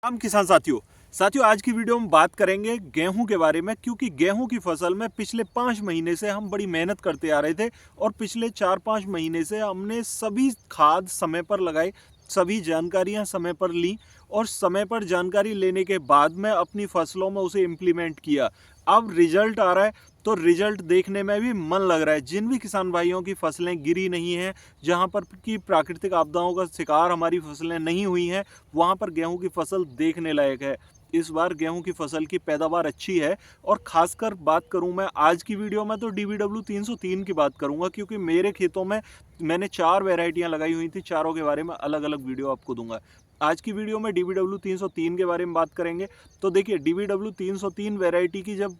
हम किसान साथियों आज की वीडियो में बात करेंगे गेहूं के बारे में, क्योंकि गेहूं की फसल में पिछले 5 महीने से हम बड़ी मेहनत करते आ रहे थे और पिछले 4-5 महीने से हमने सभी खाद समय पर लगाई, सभी जानकारियां समय पर ली और समय पर जानकारी लेने के बाद में अपनी फसलों में उसे इम्प्लीमेंट किया। अब रिजल्ट आ रहा है तो रिजल्ट देखने में भी मन लग रहा है। जिन भी किसान भाइयों की फसलें गिरी नहीं हैं, जहां पर की प्राकृतिक आपदाओं का शिकार हमारी फसलें नहीं हुई हैं, वहां पर गेहूं की फसल देखने लायक है। इस बार गेहूं की फसल की पैदावार अच्छी है और खासकर बात करूं मैं आज की वीडियो में तो DBW 303 की बात करूंगा, क्योंकि मेरे खेतों में मैंने 4 वैरायटियां लगाई हुई थी। चारों के बारे में अलग अलग वीडियो आपको दूंगा। आज की वीडियो में DBW 303 के बारे में बात करेंगे। तो देखिए, DBW 303 वैरायटी की जब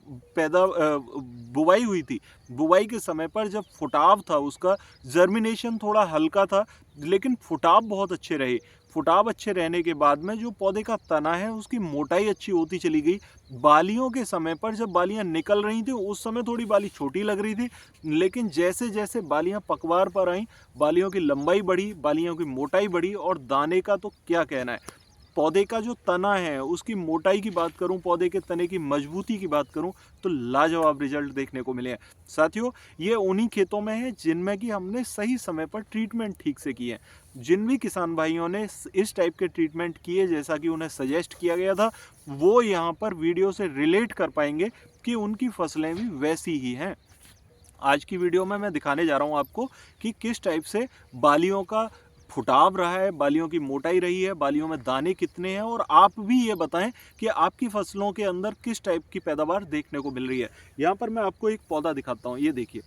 बुवाई हुई थी, बुवाई के समय पर जब फुटाव था, उसका जर्मिनेशन थोड़ा हल्का था लेकिन फुटाव बहुत अच्छे रहे। फुटाव अच्छे रहने के बाद में जो पौधे का तना है उसकी मोटाई अच्छी होती चली गई। बालियों के समय पर जब बालियां निकल रही थी उस समय थोड़ी बाली छोटी लग रही थी, लेकिन जैसे जैसे बालियां पकवार पर आई, बालियों की लंबाई बढ़ी, बालियों की मोटाई बढ़ी और दाने का तो क्या कहना है। पौधे का जो तना है उसकी मोटाई की बात करूं, पौधे के तने की मजबूती की बात करूं, तो लाजवाब रिजल्ट देखने को मिले हैं। साथियों, ये उन्हीं खेतों में है जिनमें कि हमने सही समय पर ट्रीटमेंट ठीक से किए हैं। जिन भी किसान भाइयों ने इस टाइप के ट्रीटमेंट किए जैसा कि उन्हें सजेस्ट किया गया था, वो यहाँ पर वीडियो से रिलेट कर पाएंगे कि उनकी फसलें भी वैसी ही हैं। आज की वीडियो में मैं दिखाने जा रहा हूं आपको कि किस टाइप से बालियों का फुटाव रहा है, बालियों की मोटाई रही है, बालियों में दाने कितने हैं, और आप भी ये बताएं कि आपकी फसलों के अंदर किस टाइप की पैदावार देखने को मिल रही है। यहाँ पर मैं आपको एक पौधा दिखाता हूँ, ये देखिए,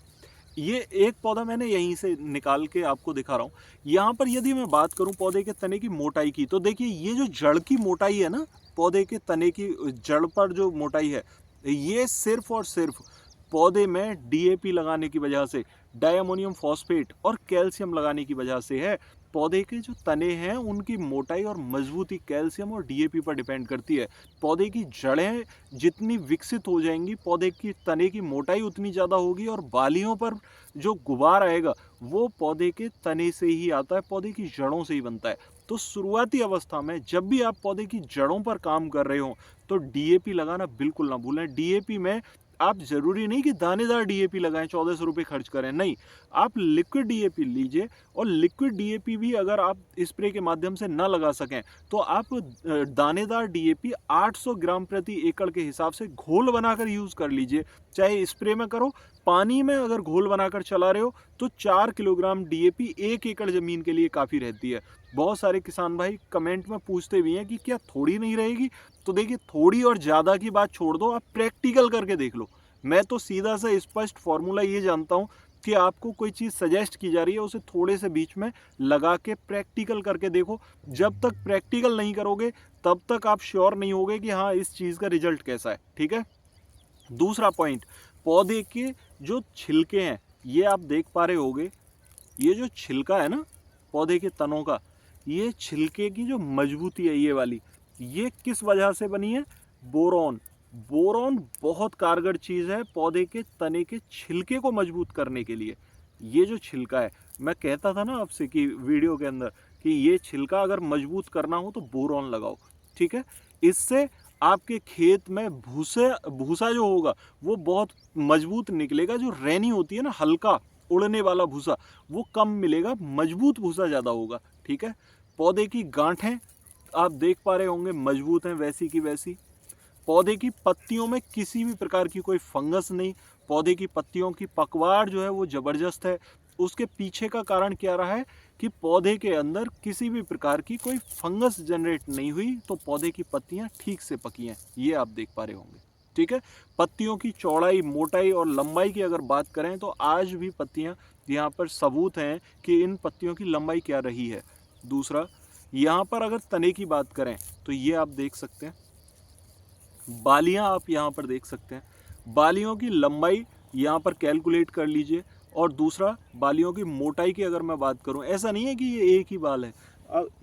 ये एक पौधा मैंने यहीं से निकाल के आपको दिखा रहा हूँ। यहाँ पर यदि मैं बात करूँ पौधे के तने की मोटाई की, तो देखिए ये जो जड़ की मोटाई है ना, पौधे के तने की जड़ पर जो मोटाई है, ये सिर्फ और सिर्फ पौधे में DAP लगाने की वजह से, डाई अमोनियम फॉस्फेट और कैल्शियम लगाने की वजह से है। पौधे के जो तने हैं उनकी मोटाई और मजबूती कैल्शियम और DAP पर डिपेंड करती है। पौधे की जड़ें जितनी विकसित हो जाएंगी, पौधे की तने की मोटाई उतनी ज़्यादा होगी और बालियों पर जो गुबार आएगा वो पौधे के तने से ही आता है, पौधे की जड़ों से ही बनता है। तो शुरुआती अवस्था में जब भी आप पौधे की जड़ों पर काम कर रहे हो तो DAP लगाना बिल्कुल ना भूलें। DAP में आप जरूरी नहीं कि दानेदार DAP लगाएं, 1400 रुपये खर्च करें, नहीं, आप लिक्विड DAP लीजिए। और लिक्विड DAP भी अगर आप स्प्रे के माध्यम से ना लगा सकें तो आप दानेदार DAP 800 ग्राम प्रति एकड़ के हिसाब से घोल बनाकर यूज कर लीजिए। चाहे स्प्रे में करो, पानी में अगर घोल बनाकर चला रहे हो तो 4 किलोग्राम DAP 1 एकड़ जमीन के लिए काफी रहती है। बहुत सारे किसान भाई कमेंट में पूछते भी हैं कि क्या थोड़ी नहीं रहेगी। तो देखिए, थोड़ी और ज़्यादा की बात छोड़ दो, आप प्रैक्टिकल करके देख लो। मैं तो सीधा सा स्पष्ट फॉर्मूला ये जानता हूँ कि आपको कोई चीज़ सजेस्ट की जा रही है उसे थोड़े से बीच में लगा के प्रैक्टिकल करके देखो। जब तक प्रैक्टिकल नहीं करोगे तब तक आप श्योर नहीं होगे कि हाँ इस चीज़ का रिजल्ट कैसा है। ठीक है। दूसरा पॉइंट, पौधे के जो छिलके हैं, ये आप देख पा रहे होगे, ये जो छिलका है ना पौधे के तनों का, ये छिलके की जो मजबूती है ये वाली, ये किस वजह से बनी है? बोरॉन। बोरॉन बहुत कारगर चीज़ है पौधे के तने के छिलके को मजबूत करने के लिए। ये जो छिलका है, मैं कहता था ना आपसे कि वीडियो के अंदर कि ये छिलका अगर मजबूत करना हो तो बोरॉन लगाओ। ठीक है। इससे आपके खेत में भूसा जो होगा वो बहुत मजबूत निकलेगा। जो रैनी होती है ना, हल्का उड़ने वाला भूसा, वो कम मिलेगा, मजबूत भूसा ज़्यादा होगा। ठीक है। पौधे की गांठें आप देख पा रहे होंगे मजबूत हैं वैसी की वैसी। पौधे की पत्तियों में किसी भी प्रकार की कोई फंगस नहीं। पौधे की पत्तियों की पकवाड़ जो है वो ज़बरदस्त है। उसके पीछे का कारण क्या रहा है कि पौधे के अंदर किसी भी प्रकार की कोई फंगस जनरेट नहीं हुई, तो पौधे की पत्तियां ठीक से पकी हैं, ये आप देख पा रहे होंगे। ठीक है। पत्तियों की चौड़ाई, मोटाई और लंबाई की अगर बात करें तो आज भी पत्तियां, यहाँ पर सबूत हैं कि इन पत्तियों की लंबाई क्या रही है। दूसरा, यहाँ पर अगर तने की बात करें तो ये आप देख सकते हैं, बालियां आप यहाँ पर देख सकते हैं। बालियों की लंबाई यहाँ पर कैलकुलेट कर लीजिए। और दूसरा, बालियों की मोटाई की अगर मैं बात करूँ, ऐसा नहीं है कि ये एक ही बाल है,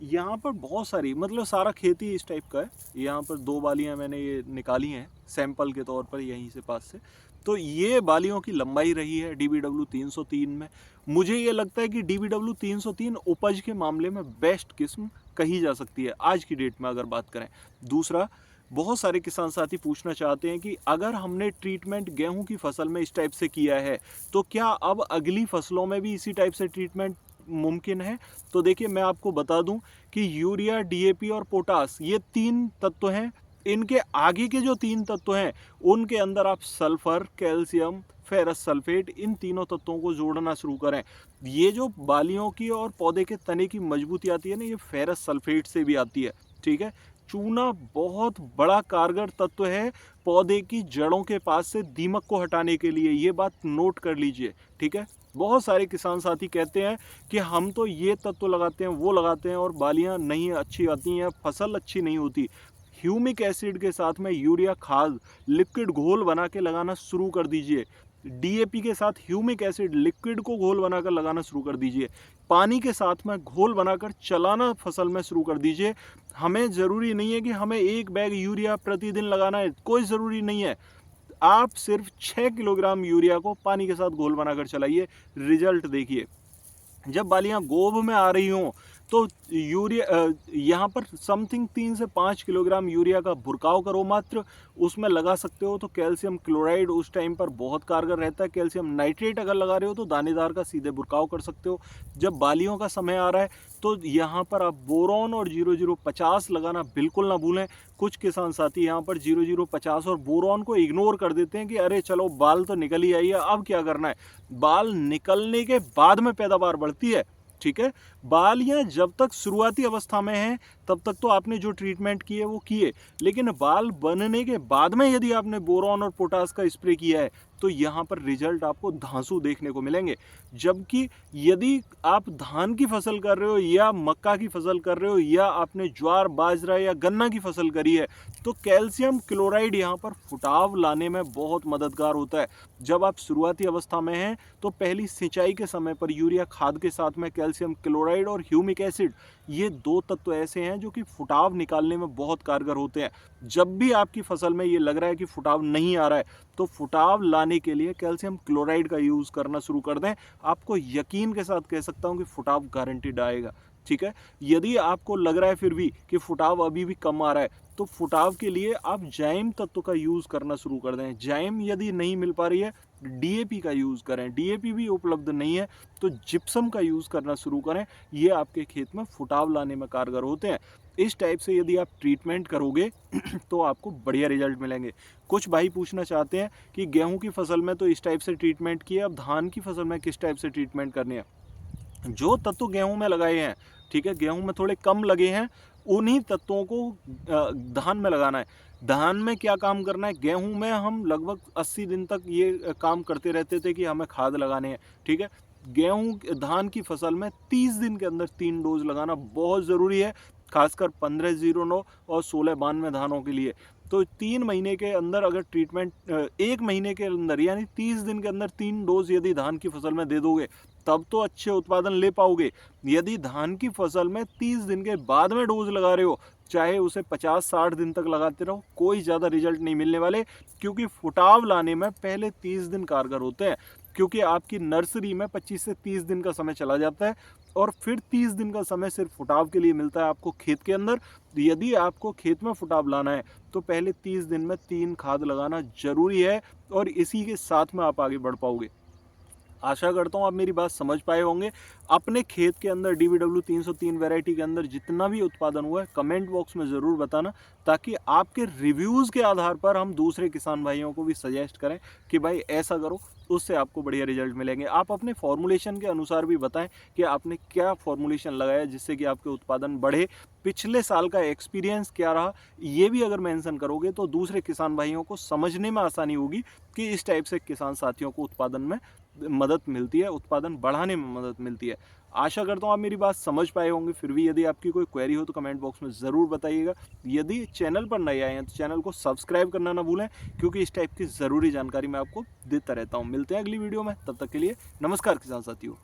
यहाँ पर बहुत सारी, मतलब सारा खेती इस टाइप का है। यहाँ पर 2 बालियाँ मैंने ये निकाली हैं सैंपल के तौर पर यहीं से पास से। तो ये बालियों की लंबाई रही है DBW 303 में। मुझे ये लगता है कि DBW 303 उपज के मामले में बेस्ट किस्म कही जा सकती है आज की डेट में अगर बात करें। दूसरा, बहुत सारे किसान साथी पूछना चाहते हैं कि अगर हमने ट्रीटमेंट गेहूं की फसल में इस टाइप से किया है तो क्या अब अगली फसलों में भी इसी टाइप से ट्रीटमेंट मुमकिन है? तो देखिए, मैं आपको बता दूं कि यूरिया, DAP और पोटास ये 3 तत्व हैं। इनके आगे के जो 3 तत्व हैं उनके अंदर आप सल्फर, कैल्शियम, फेरस सल्फेट, इन तीनों तत्वों को जोड़ना शुरू करें। ये जो बालियों की और पौधे के तने की मजबूती आती है ना, ये फेरस सल्फेट से भी आती है। ठीक है, चूना बहुत बड़ा कारगर तत्व है पौधे की जड़ों के पास से दीमक को हटाने के लिए, ये बात नोट कर लीजिए। ठीक है, बहुत सारे किसान साथी कहते हैं कि हम तो ये तत्व लगाते हैं, वो लगाते हैं और बालियां नहीं अच्छी आती हैं, फसल अच्छी नहीं होती। ह्यूमिक एसिड के साथ में यूरिया खाद लिक्विड घोल बना के लगाना शुरू कर दीजिए। DAP के साथ ह्यूमिक एसिड लिक्विड को घोल बनाकर लगाना शुरू कर दीजिए। पानी के साथ में घोल बनाकर चलाना फसल में शुरू कर दीजिए। हमें ज़रूरी नहीं है कि हमें 1 बैग यूरिया प्रतिदिन लगाना है, कोई ज़रूरी नहीं है। आप सिर्फ 6 किलोग्राम यूरिया को पानी के साथ घोल बनाकर चलाइए, रिजल्ट देखिए। जब बालियां गोभ में आ रही हों तो यूरिया यहाँ पर समथिंग 3 से 5 किलोग्राम यूरिया का बुरकाव करो मात्र, उसमें लगा सकते हो तो कैल्शियम क्लोराइड उस टाइम पर बहुत कारगर रहता है। कैल्शियम नाइट्रेट अगर लगा रहे हो तो दानेदार का सीधे बुरकाव कर सकते हो। जब बालियों का समय आ रहा है तो यहाँ पर आप बोरॉन और 0050 लगाना बिल्कुल ना भूलें। कुछ किसान साथी यहाँ पर 0050 और बोरॉन को इग्नोर कर देते हैं कि अरे चलो बाल तो निकल ही आई है, अब क्या करना है। बाल निकलने के बाद में पैदावार बढ़ती है। ठीक है, बालियां जब तक शुरुआती अवस्था में हैं तब तक तो आपने जो ट्रीटमेंट किए वो किए, लेकिन बाल बनने के बाद में यदि आपने बोरॉन और पोटास का स्प्रे किया है तो यहाँ पर रिजल्ट आपको धांसू देखने को मिलेंगे। जबकि यदि आप धान की फसल कर रहे हो या मक्का की फसल कर रहे हो या आपने ज्वार, बाजरा या गन्ना की फसल करी है तो कैल्शियम क्लोराइड यहाँ पर फुटाव लाने में बहुत मददगार होता है। जब आप शुरुआती अवस्था में हैं तो पहली सिंचाई के समय पर यूरिया खाद के साथ में कैल्शियम क्लोराइड और ह्यूमिक एसिड, ये 2 तत्व ऐसे हैं जो कि फुटाव निकालने में बहुत कारगर होते हैं। जब भी आपकी फसल में ये लग रहा है कि फुटाव नहीं आ रहा है तो फुटाव लाने के लिए कैल्शियम क्लोराइड का यूज़ करना शुरू कर दें। आपको यकीन के साथ कह सकता हूँ कि फुटाव गारंटीड आएगा। ठीक है, यदि आपको लग रहा है फिर भी कि फुटाव अभी भी कम आ रहा है तो फुटाव के लिए आप जाइम तत्व का यूज़ करना शुरू कर दें। जाइम यदि नहीं मिल पा रही है DAP का यूज़ करें, DAP भी उपलब्ध नहीं है तो जिप्सम का यूज़ करना शुरू करें। ये आपके खेत में फुटाव लाने में कारगर होते हैं। इस टाइप से यदि आप ट्रीटमेंट करोगे तो आपको बढ़िया रिजल्ट मिलेंगे। कुछ भाई पूछना चाहते हैं कि गेहूं की फसल में तो इस टाइप से ट्रीटमेंट किया, अब धान की फसल में किस टाइप से ट्रीटमेंट करनी है। जो तत्व गेहूं में लगाए हैं, ठीक है, गेहूं में थोड़े कम लगे हैं, उन्हीं तत्वों को धान में लगाना है। धान में क्या काम करना है, गेहूं में हम लगभग 80 दिन तक ये काम करते रहते थे कि हमें खाद लगाने हैं। ठीक है, गेहूं धान की फसल में 30 दिन के अंदर 3 डोज लगाना बहुत ज़रूरी है, खासकर 1509 और 1692 धानों के लिए। तो 3 महीने के अंदर अगर ट्रीटमेंट 1 महीने के अंदर यानी 30 दिन के अंदर 3 डोज यदि धान की फसल में दे दोगे तब तो अच्छे उत्पादन ले पाओगे। यदि धान की फसल में 30 दिन के बाद में डोज लगा रहे हो, चाहे उसे 50-60 दिन तक लगाते रहो, कोई ज़्यादा रिजल्ट नहीं मिलने वाले, क्योंकि फुटाव लाने में पहले 30 दिन कारगर होते हैं। क्योंकि आपकी नर्सरी में 25 से 30 दिन का समय चला जाता है और फिर 30 दिन का समय सिर्फ फुटाव के लिए मिलता है आपको खेत के अंदर। यदि आपको खेत में फुटाव लाना है तो पहले 30 दिन में 3 खाद लगाना जरूरी है और इसी के साथ में आप आगे बढ़ पाओगे। आशा करता हूँ आप मेरी बात समझ पाए होंगे। अपने खेत के अंदर DBW 303 वैरायटी के अंदर जितना भी उत्पादन हुआ है कमेंट बॉक्स में ज़रूर बताना, ताकि आपके रिव्यूज़ के आधार पर हम दूसरे किसान भाइयों को भी सजेस्ट करें कि भाई ऐसा करो, उससे आपको बढ़िया रिजल्ट मिलेंगे। आप अपने फॉर्मुलेशन के अनुसार भी बताएं कि आपने क्या फॉर्मुलेशन लगाया जिससे कि आपके उत्पादन बढ़े, पिछले साल का एक्सपीरियंस क्या रहा, ये भी अगर मेंशन करोगे तो दूसरे किसान भाइयों को समझने में आसानी होगी कि इस टाइप से किसान साथियों को उत्पादन में मदद मिलती है, उत्पादन बढ़ाने में मदद मिलती है। आशा करता हूँ आप मेरी बात समझ पाए होंगे। फिर भी यदि आपकी कोई क्वेरी हो तो कमेंट बॉक्स में ज़रूर बताइएगा। यदि चैनल पर नए आए हैं तो चैनल को सब्सक्राइब करना ना भूलें, क्योंकि इस टाइप की ज़रूरी जानकारी मैं आपको देता रहता हूँ। मिलते हैं अगली वीडियो में, तब तक के लिए नमस्कार किसान साथियों।